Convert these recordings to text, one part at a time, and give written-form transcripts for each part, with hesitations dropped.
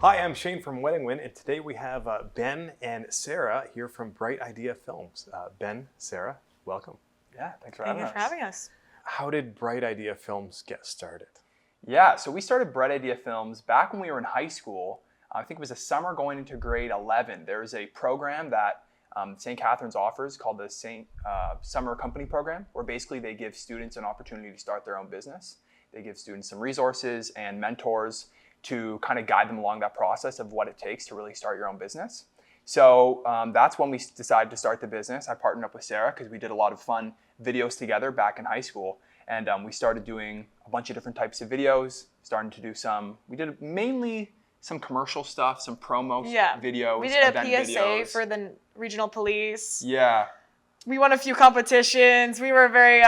Hi, I'm Shane from Wedding Win, and today we have Ben and Sarah here from Bright Idea Films. Ben, Sarah, welcome. Yeah, thanks for having us. Thank you for having us. How did Bright Idea Films get started? Yeah, so we started Bright Idea Films back when we were in high school. I think it was a summer going into grade 11. There's a program that St. Catherine's offers called the St. Summer Company Program, where basically they give students an opportunity to start their own business. They give students some resources and mentors to kind of guide them along that process of what it takes to really start your own business. So that's when we decided to start the business. I partnered up with Sarah because we did a lot of fun videos together back in high school. And we started doing a bunch of different types of videos, starting to do we did mainly some commercial stuff, some promo videos. We did a PSA videos. for the regional police. Yeah. We won a few competitions. We were very,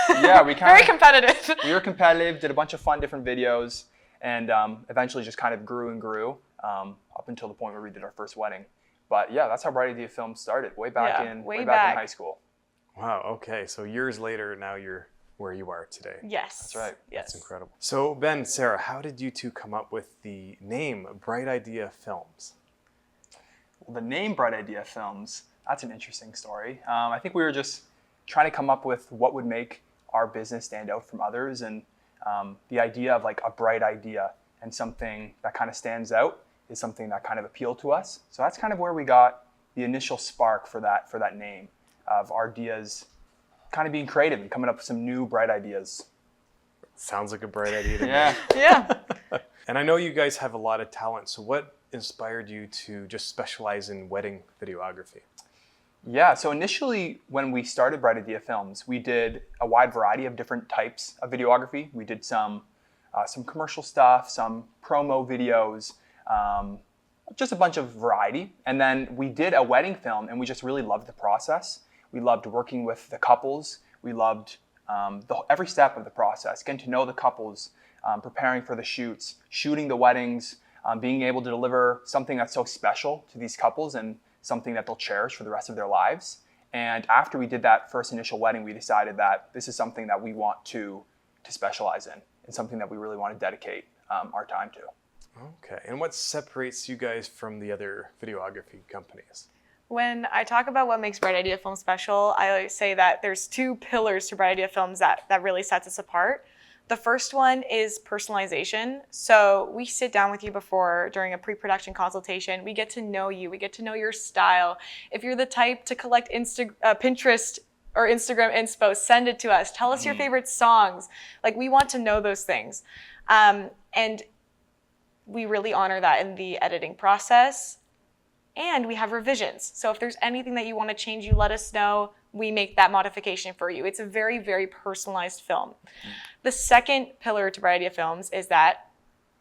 very competitive. We were competitive, did a bunch of fun different videos, and eventually just kind of grew and grew up until the point where we did our first wedding. But yeah, that's how Bright Idea Films started, way back in high school. Wow, okay. So years later, now you're where you are today. Yes. That's right. Yes. That's incredible. So Ben, Sarah, how did you two come up with the name Bright Idea Films? Well, the name Bright Idea Films, that's an interesting story. I think we were just trying to come up with what would make our business stand out from others, and the idea of like a bright idea and something that kind of stands out is something that kind of appealed to us. So that's kind of where we got the initial spark for that name, of our ideas kind of being creative and coming up with some new bright ideas. Sounds like a bright idea to me. Yeah. And I know you guys have a lot of talent, so what inspired you to just specialize in wedding videography? Yeah, so initially when we started Bright Idea Films, we did a wide variety of different types of videography. We did some commercial stuff, some promo videos, just a bunch of variety. And then we did a wedding film, and we just really loved the process. We loved working with the couples. We loved every step of the process, getting to know the couples, preparing for the shoots, shooting the weddings, being able to deliver something that's so special to these couples and something that they'll cherish for the rest of their lives. And after we did that first initial wedding, we decided that this is something that we want to specialize in and something that we really want to dedicate our time to. Okay, and what separates you guys from the other videography companies? When I talk about what makes Bright Idea Films special, I always say that there's two pillars to Bright Idea Films that really sets us apart. The first one is personalization. So we sit down with you during a pre-production consultation. We get to know you. We get to know your style. If you're the type to collect Pinterest or Instagram inspo, send it to us. Tell us your favorite songs. Like, we want to know those things. And we really honor that in the editing process. And we have revisions. So if there's anything that you want to change, you let us know. We make that modification for you. It's a very, very personalized film. The second pillar to Bright Idea Films is that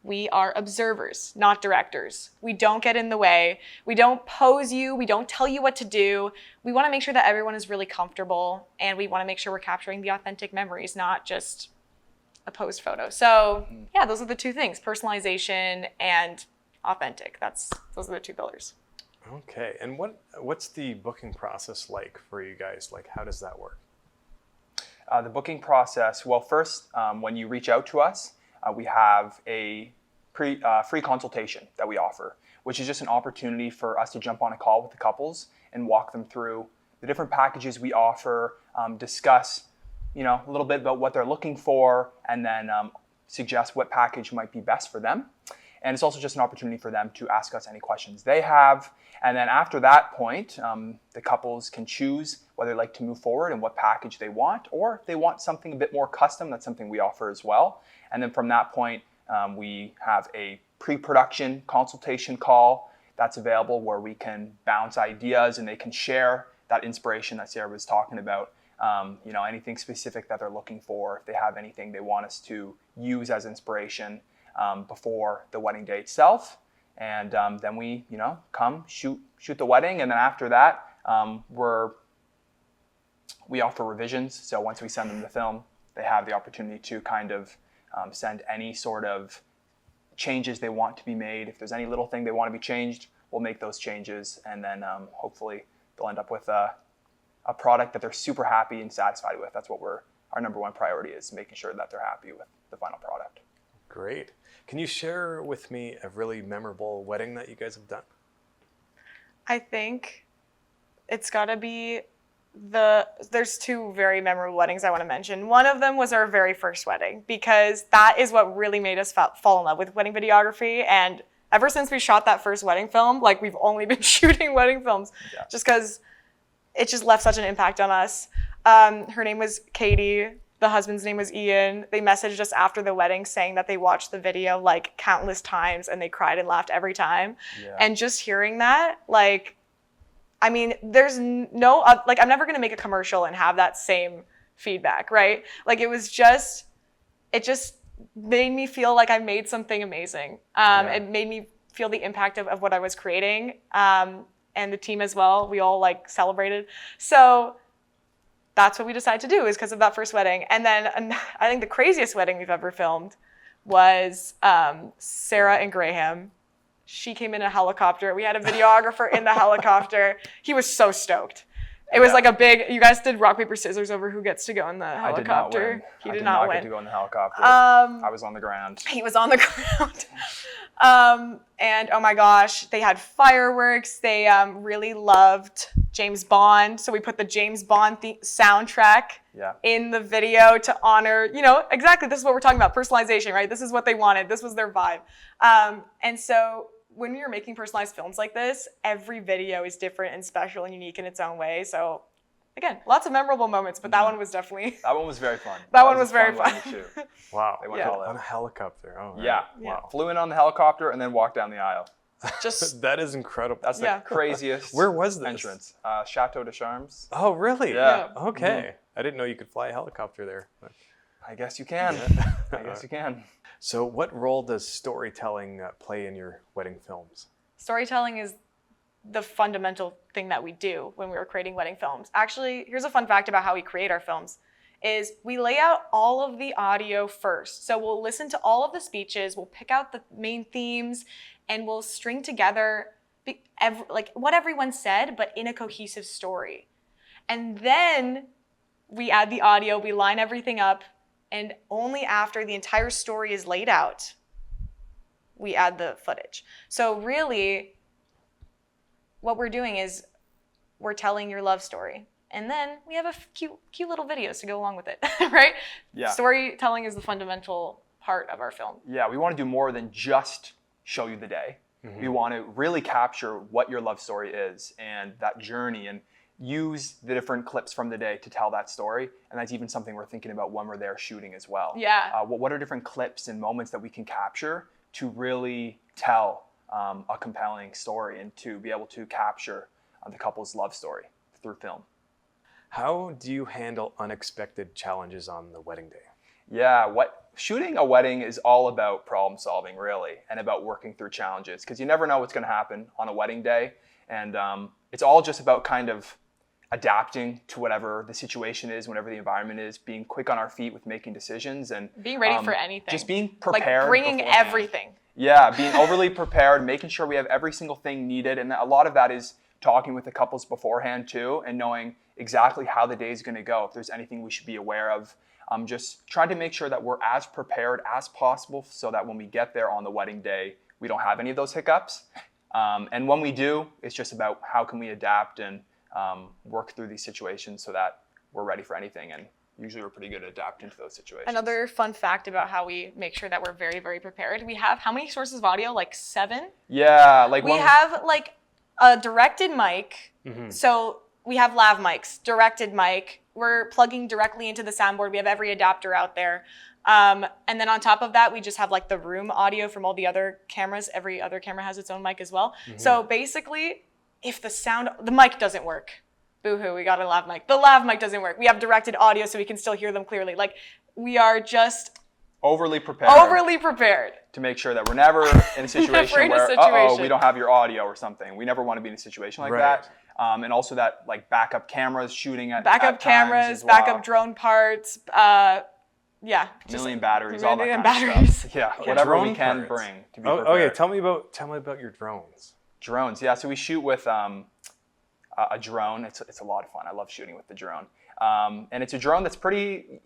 we are observers, not directors. We don't get in the way. We don't pose you. We don't tell you what to do. We want to make sure that everyone is really comfortable, and we want to make sure we're capturing the authentic memories, not just a posed photo. So yeah, those are the two things, personalization and authentic. Those are the two pillars. Okay, and what's the booking process like for you guys? Like, how does that work? The booking process, well, first, when you reach out to us, we have a free consultation that we offer, which is just an opportunity for us to jump on a call with the couples and walk them through the different packages we offer, discuss, a little bit about what they're looking for, and then suggest what package might be best for them. And it's also just an opportunity for them to ask us any questions they have. And then after that point, the couples can choose whether they'd like to move forward and what package they want, or if they want something a bit more custom, that's something we offer as well. And then from that point, we have a pre-production consultation call that's available where we can bounce ideas and they can share that inspiration that Sarah was talking about. Anything specific that they're looking for, if they have anything they want us to use as inspiration before the wedding day itself. And then we, come shoot the wedding. And then after that, we offer revisions. So once we send them the film, they have the opportunity to kind of send any sort of changes they want to be made. If there's any little thing they want to be changed, we'll make those changes. And then hopefully they'll end up with a product that they're super happy and satisfied with. That's what our number one priority is, making sure that they're happy with the final product. Great. Can you share with me a really memorable wedding that you guys have done? I think it's got to be there's two very memorable weddings I want to mention. One of them was our very first wedding, because that is what really made us fall in love with wedding videography. And ever since we shot that first wedding film, like, we've only been shooting wedding films, just because it just left such an impact on us. Her name was Katie. The husband's name was Ian. They messaged us after the wedding saying that they watched the video like countless times and they cried and laughed every time. Yeah. And just hearing that, like, I mean, there's no, like, I'm never going to make a commercial and have that same feedback, right? Like, it just made me feel like I made something amazing. It made me feel the impact of what I was creating. And the team as well, we all like celebrated. So that's what we decided to do, is because of that first wedding. And then I think the craziest wedding we've ever filmed was Sarah and Graham. She came in a helicopter. We had a videographer in the helicopter. He was so stoked. It was like a big, you guys did rock, paper, scissors over who gets to go in the helicopter. I did not get to go in the helicopter. I was on the ground. He was on the ground. And oh my gosh, they had fireworks. They really loved James Bond. So we put the James Bond soundtrack in the video to honor, exactly, this is what we're talking about, personalization, right? This is what they wanted. This was their vibe. And so when you're making personalized films like this, every video is different and special and unique in its own way. So again, lots of memorable moments, but that one was definitely... That one was very fun. That one was very fun. Wow. They went all out. On a helicopter. Oh, right. Yeah. Wow. Flew in on the helicopter and then walked down the aisle. Just That is incredible. That's the craziest Where was this? entrance. Chateau de Charmes. Oh, really? Yeah. Okay. I didn't know you could fly a helicopter there. But... I guess you can. I guess you can. So what role does storytelling play in your wedding films? storytelling is the fundamental thing that we do when we were creating wedding films. Actually, here's a fun fact about how we create our films is we lay out all of the audio first. So we'll listen to all of the speeches, we'll pick out the main themes, and we'll string together like what everyone said, but in a cohesive story. And then we add the audio, we line everything up, and only after the entire story is laid out, we add the footage. So really, what we're doing is we're telling your love story. And then we have a cute little videos to go along with it, right? Yeah. Storytelling is the fundamental part of our film. Yeah, we want to do more than just show you the day. Mm-hmm. We want to really capture what your love story is and that journey and use the different clips from the day to tell that story. And that's even something we're thinking about when we're there shooting as well. Yeah. What are different clips and moments that we can capture to really tell a compelling story and to be able to capture the couple's love story through film. How do you handle unexpected challenges on the wedding day? Yeah, shooting a wedding is all about problem solving, really, and about working through challenges, because you never know what's going to happen on a wedding day. And it's all just about kind of adapting to whatever the situation is, whatever the environment is, being quick on our feet with making decisions and being ready for anything. Just being prepared. Like bringing beforehand. Everything. Yeah, being overly prepared, making sure we have every single thing needed. And a lot of that is talking with the couples beforehand too, and knowing exactly how the day is going to go, if there's anything we should be aware of. Just trying to make sure that we're as prepared as possible so that when we get there on the wedding day, we don't have any of those hiccups. And when we do, it's just about how can we adapt and work through these situations so that we're ready for anything. And usually we're pretty good at adapting to those situations. Another fun fact about how we make sure that we're very, very prepared. We have how many sources of audio? Like 7? Yeah. We have like a directed mic. Mm-hmm. So we have lav mics, directed mic. We're plugging directly into the soundboard. We have every adapter out there. And then on top of that, we just have like the room audio from all the other cameras. Every other camera has its own mic as well. Mm-hmm. So basically, if the mic doesn't work, boo-hoo, we got a lav mic. The lav mic doesn't work. We have directed audio so we can still hear them clearly. Like, we are just overly prepared to make sure that we're never in a situation where, we don't have your audio or something. We never want to be in a situation like that. And also that like backup cameras shooting at backup cameras, backup drone parts, million batteries, all that kind batteries. of stuff. Yeah, whatever we can bring to be prepared. Okay, tell me about your drones. Drones, yeah. So we shoot with a drone. It's a lot of fun. I love shooting with the drone. And it's a drone that's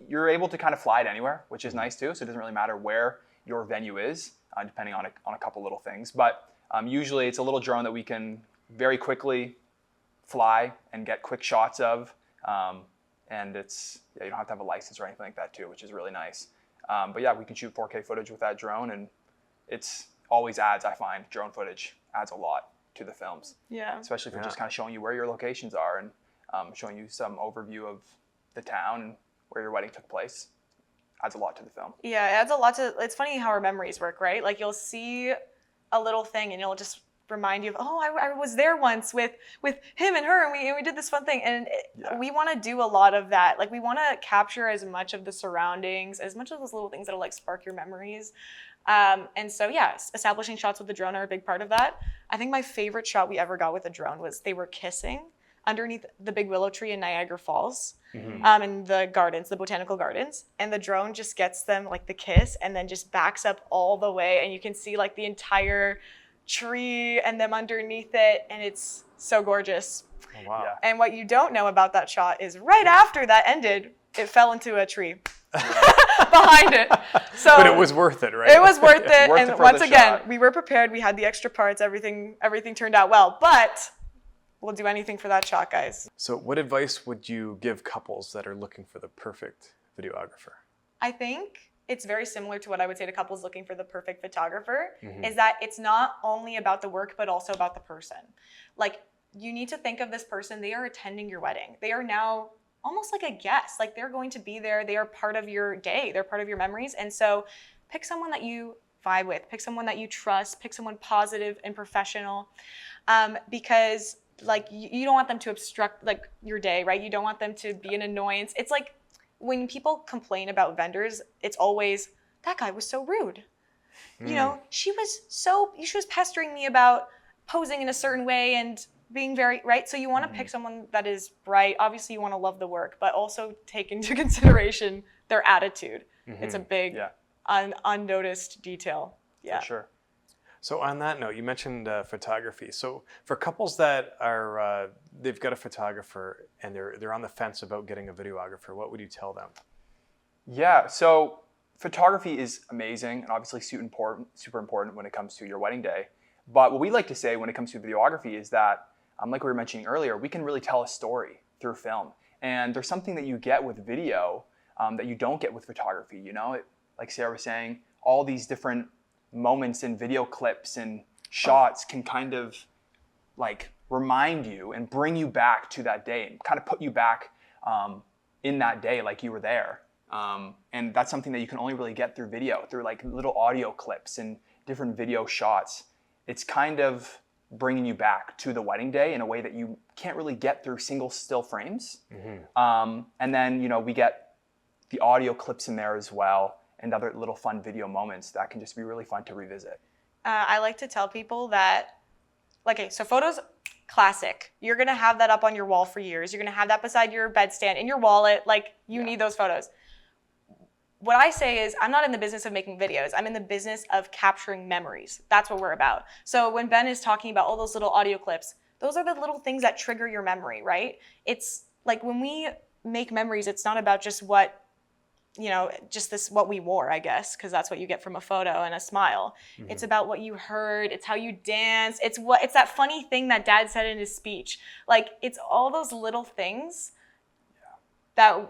you're able to kind of fly it anywhere, which is nice too. So it doesn't really matter where your venue is, depending on a couple little things. But usually it's a little drone that we can very quickly fly and get quick shots of. And you don't have to have a license or anything like that too, which is really nice. But yeah, we can shoot 4K footage with that drone, and it's always adds, I find, drone footage adds a lot to the films. Yeah. Especially if we're just kind of showing you where your locations are and showing you some overview of the town and where your wedding took place. Adds a lot to the film. Yeah, it adds a lot to, it's funny how our memories work, right? Like you'll see a little thing and it'll just remind you of, oh, I was there once with him and her, and we did this fun thing. And we want to do a lot of that. Like we want to capture as much of the surroundings, as much of those little things that'll like spark your memories. And so yeah, establishing shots with the drone are a big part of that. I think my favorite shot we ever got with a drone was they were kissing underneath the big willow tree in Niagara Falls, in the gardens, the botanical gardens, and the drone just gets them like the kiss and then just backs up all the way, and you can see like the entire tree and them underneath it, and it's so gorgeous. Oh, wow. Yeah. And what you don't know about that shot is right after that ended, it fell into a tree behind it. So But it was worth it, right? it was worth it. Worth And it for once the again, shot. we were prepared. We had the extra parts. Everything turned out well. But we'll do anything for that shot, guys. So what advice would you give couples that are looking for the perfect videographer? I think it's very similar to what I would say to couples looking for the perfect photographer, is that it's not only about the work, but also about the person. Like you need to think of this person, they are attending your wedding. They are now almost like a guest. Like they're going to be there. They are part of your day. They're part of your memories. And so pick someone that you vibe with, pick someone that you trust, pick someone positive and professional, because like you don't want them to obstruct like your day, right? You don't want them to be an annoyance. It's like when people complain about vendors, it's always, that guy was so rude. You know, she was pestering me about posing in a certain way and being very, right? So you want to pick someone that is bright. Obviously you want to love the work, but also take into consideration their attitude. It's a big unnoticed detail. Yeah. For sure. So on that note, you mentioned photography. So for couples that are, they've got a photographer and they're on the fence about getting a videographer, what would you tell them? Yeah, so photography is amazing and obviously super important when it comes to your wedding day. But what we like to say when it comes to videography is that, like we were mentioning earlier, we can really tell a story through film. And there's something that you get with video that you don't get with photography. You know, like Sarah was saying, all these different moments in video clips and shots can kind of like remind you and bring you back to that day and kind of put you back in that day like you were there. And that's something that you can only really get through video, through like little audio clips and different video shots. It's kind of bringing you back to the wedding day in a way that you can't really get through single still frames. And then, you know, we get the audio clips in there as well and other little fun video moments that can just be really fun to revisit. I like to tell people that, okay, so photos, classic. You're going to have that up on your wall for years. You're going to have that beside your bedstand, in your wallet. Like, you need those photos. What I say is, I'm not in the business of making videos. I'm in the business of capturing memories. That's what we're about. So when Ben is talking about all those little audio clips, those are the little things that trigger your memory, right? It's like when we make memories, it's not about just what, you know, just this, what we wore, I guess, because that's what you get from a photo and a smile. It's about what you heard. It's how you dance. It's that funny thing that Dad said in his speech. Like, it's all those little things that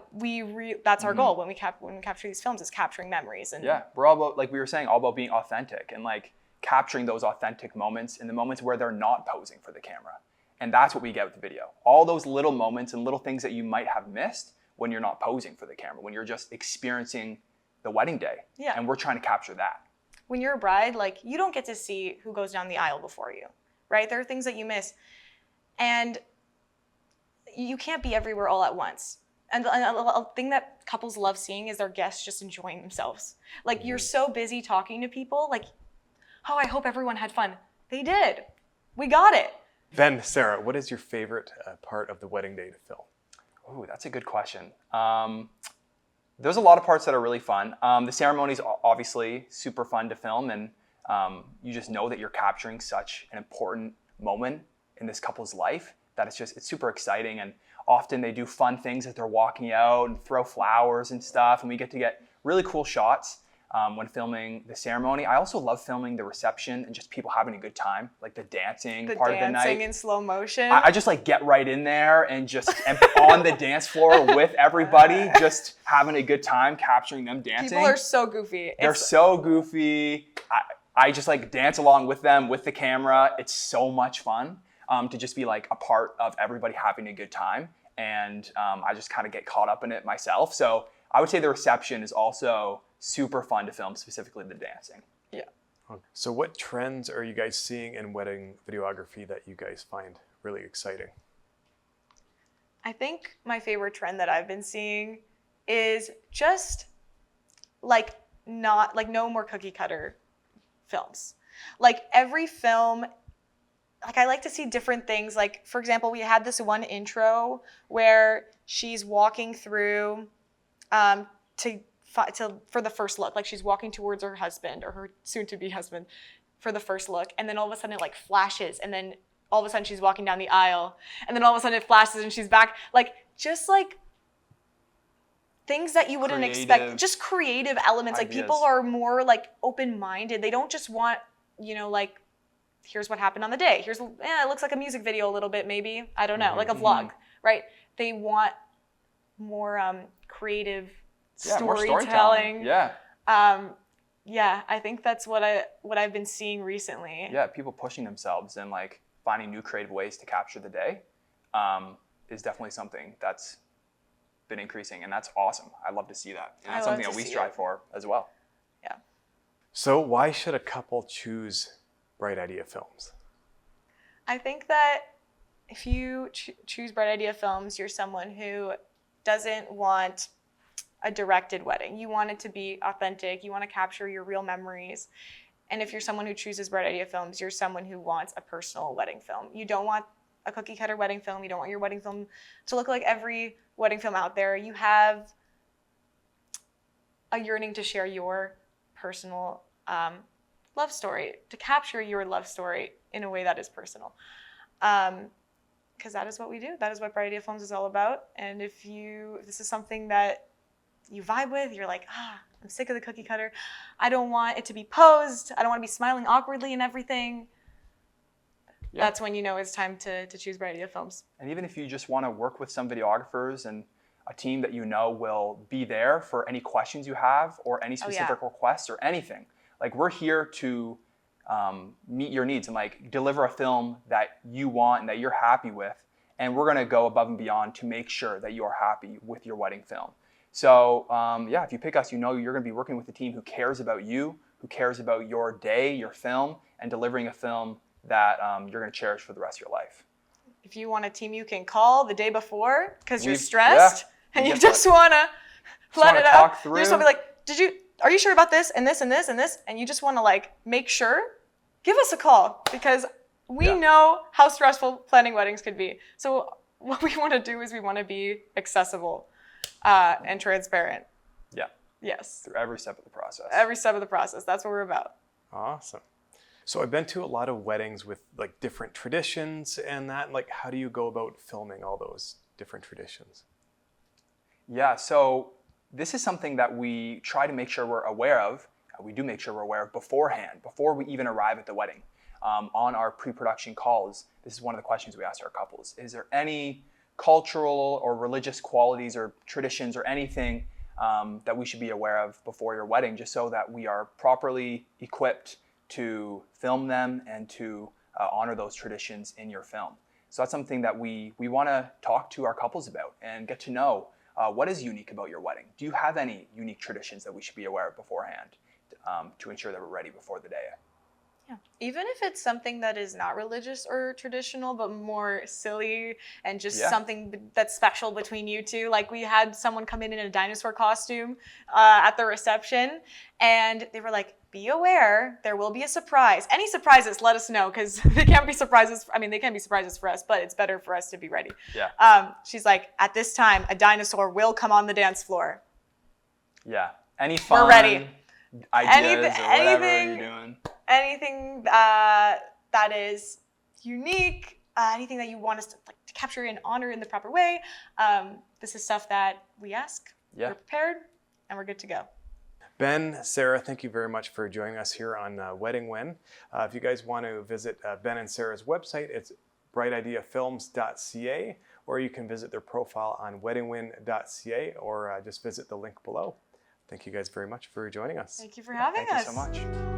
that's our goal when we capture these films, is capturing memories. And yeah, we're all about, like we were saying, all about being authentic and like capturing those authentic moments in the moments where they're not posing for the camera. And that's what we get with the video. All those little moments and little things that you might have missed when you're not posing for the camera, when you're just experiencing the wedding day. Yeah. And we're trying to capture that. When you're a bride, like, you don't get to see who goes down the aisle before you, right? There are things that you miss. And you can't be everywhere all at once. And a thing that couples love seeing is their guests just enjoying themselves. Like, you're so busy talking to people, like, oh, I hope everyone had fun. They did. We got it. Ben, Sarah, what is your favorite part of the wedding day to film? Ooh, that's a good question. There's a lot of parts that are really fun. The ceremony is obviously super fun to film, and you just know that you're capturing such an important moment in this couple's life that it's super exciting. And often they do fun things as they're walking out and throw flowers and stuff, and we get really cool shots. when filming the ceremony. I also love filming the reception and just people having a good time, like the dancing part of the night. Dancing in slow motion. I just like get right in there and just am on the dance floor with everybody, just having a good time, capturing them dancing. People are so goofy. They're so goofy. I just like dance along with them with the camera. It's so much fun to just be like a part of everybody having a good time. And I just kind of get caught up in it myself. So I would say the reception is also super fun to film, specifically the dancing. Yeah. So what trends are you guys seeing in wedding videography that you guys find really exciting? I think my favorite trend that I've been seeing is just like not like no more cookie cutter films. Like every film, like I like to see different things. Like for example, we had this one intro where she's walking through for the first look, like she's walking towards her husband or her soon-to-be husband for the first look, and then all of a sudden it like flashes, and then all of a sudden she's walking down the aisle, and then all of a sudden it flashes and she's back. Like just like things that you wouldn't expect, just creative elements. Ideas. Like people are more like open-minded. They don't just want, you know, like here's what happened on the day. Here's, it looks like a music video a little bit maybe. I don't know, like a vlog, right? They want more creative More storytelling. Yeah. Yeah, I think that's what I've been seeing recently. Yeah, people pushing themselves and like finding new creative ways to capture the day is definitely something that's been increasing, and that's awesome. I love to see that. And that's something that we strive for as well. Yeah. So why should a couple choose Bright Idea Films? I think that if you choose Bright Idea Films, you're someone who doesn't want a directed wedding. You want it to be authentic. You want to capture your real memories. And if you're someone who chooses Bright Idea Films, you're someone who wants a personal wedding film. You don't want a cookie cutter wedding film. You don't want your wedding film to look like every wedding film out there. You have a yearning to share your personal love story, to capture your love story in a way that is personal. Because that is what we do. That is what Bright Idea Films is all about. And if this is something that you vibe with, you're like, I'm sick of the cookie cutter. I don't want it to be posed. I don't want to be smiling awkwardly and everything. Yeah. That's when you know it's time to choose Bright Idea Films. And even if you just want to work with some videographers and a team that you know will be there for any questions you have or any specific requests or anything, like we're here to meet your needs and like deliver a film that you want and that you're happy with. And we're going to go above and beyond to make sure that you are happy with your wedding film. So if you pick us, you know you're going to be working with a team who cares about you, who cares about your day, your film, and delivering a film that you're going to cherish for the rest of your life. If you want a team you can call the day before because you're stressed and you just want to let it out, you just want to be like, are you sure about this and this and this and this? And you just want to like make sure, give us a call because we know how stressful planning weddings could be. So what we want to do is we want to be accessible and transparent. Yeah. Yes. Through every step of the process. Every step of the process. That's what we're about. Awesome. So I've been to a lot of weddings with like different traditions and that. Like, how do you go about filming all those different traditions? Yeah. So this is something that we try to make sure we're aware of. We do make sure we're aware of beforehand, before we even arrive at the wedding. On our pre-production calls, this is one of the questions we ask our couples. Is there any cultural or religious qualities or traditions or anything that we should be aware of before your wedding, just so that we are properly equipped to film them and to honor those traditions in your film? So that's something that we want to talk to our couples about and get to know what is unique about your wedding. Do you have any unique traditions that we should be aware of beforehand to ensure that we're ready before the day? Yeah. Even if it's something that is not religious or traditional, but more silly and just something that's special between you two. Like we had someone come in a dinosaur costume at the reception, and they were like, be aware, there will be a surprise. Any surprises, let us know, because they can't be surprises. I mean, they can be surprises for us, but it's better for us to be ready. Yeah. She's like, at this time, a dinosaur will come on the dance floor. Yeah. Any fun We're ready. Ideas or whatever you're doing. Anything that is unique, anything that you want us to capture and honor in the proper way. This is stuff that we ask. Yeah. We're prepared, and we're good to go. Ben, Sarah, thank you very much for joining us here on Wedding Win. If you guys want to visit Ben and Sarah's website, it's brightideafilms.ca, or you can visit their profile on weddingwin.ca, or just visit the link below. Thank you guys very much for joining us. Thank you for having us. Thank you so much.